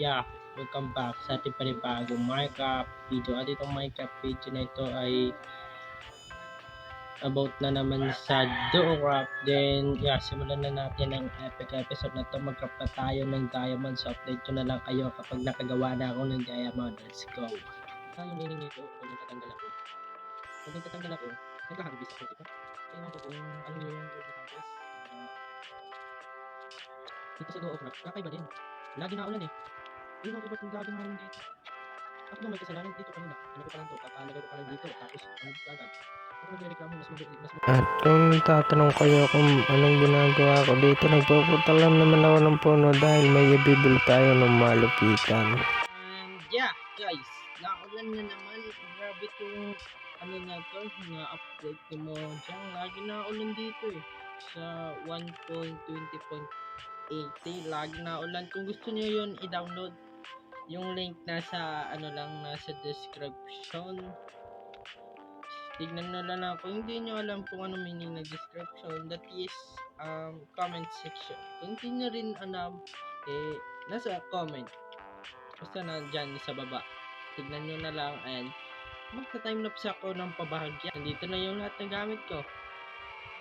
Yeah, welcome back sa ating panibagong Minecraft video. At itong Minecraft video na ito ay about na naman sa Doorcraft. Then, yeah, simulan na natin ang epic episode na ito. Mag-craft na tayo ng diamond. So, update ko na lang kayo kapag nakagawa na ako ng diamond. Let's go. Yung meaning nito, pag nagtatanggal ako, nagka-harvest ako, diba? Kaya ako kung ano yung nagka-harvest. Dito sa Doorcraft, kakaiba din. Lagi na ulan eh. Yung mga iba't lagi na ulan dito. Ako ba may kasalanan dito kanina? Ano ko pa lang to? Kakalagay ko pa lang dito. Tapos, ano kagad? Ako nagreklamo, mas mabilis. At kung tatanong kayo kung anong ginagawa ko dito, nagpupunta lang naman ako ng puno dahil may ibibili tayo ng malupitan. And yeah, guys, naulan na naman. Grabe itong ano na to, na update ni mo dyan. Lagi na ulan dito eh. Sa 1.20.80, lagi na ulan. Kung gusto niyo yun, i-download. Yung link nasa ano lang, nasa description. Tignan nyo lang ako. Hindi nyo alam kung ano meaning ng description. That is comment section. Kung hindi nyo rin alam, nasa comment. Basta na dyan sa baba. Tignan nyo na lang and magta-timelapse ako ng pabahagya. Nandito na yung lahat ng gamit ko.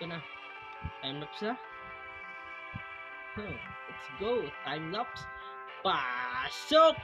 Ito na. Timelapse na. Let's go. Timelapse. Pasok!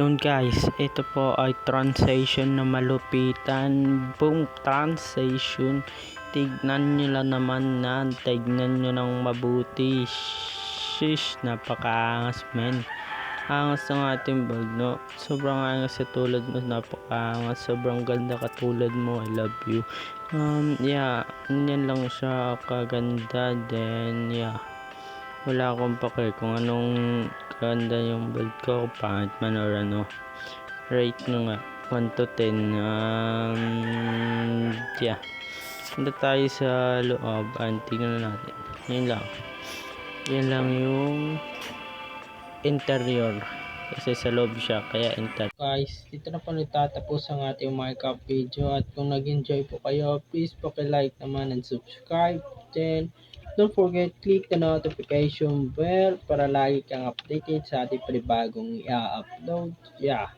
Yun guys, ito po ay translation na malupitan. Boom, translation. Tignan nyo lang naman na. Tignan nyo ng mabuti. Shish, napakaangas men. Angas ng ating bag, no? Sobrang angas sa tulad mo, napakaangas. Sobrang ganda katulad mo, I love you. Yeah, yan lang siya kaganda. Then, yeah. Wala akong pake kung anong ganda yung build ko, pangit man or ano. Rate nyo nga, 1 to 10. Yeah. Punta tayo sa loob. Tingnan natin. Yun lang. Yan lang yung interior. Kasi sa loob siya, kaya interior. Guys, dito na po nagtatapos ang ating Minecraft video. At kung nag-enjoy po kayo, please like naman and subscribe. Then, don't forget, click the notification bell para lagi kang updated sa ating panibagong i-upload. Yeah.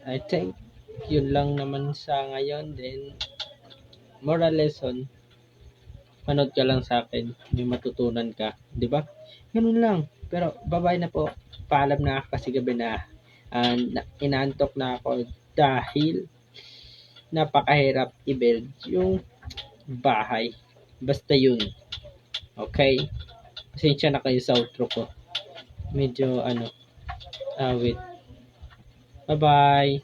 I think yun lang naman sa ngayon. Then, moral lesson, manood ka lang sa akin, may matutunan ka, di ba? Ganun lang. Pero bye-bye na po. Paalam na ako kasi gabi na. Inaantok na ako dahil napakahirap i-build yung bahay. Basta yun. Okay? Pasensya na kayo sa outro ko. Medyo wait. Bye-bye.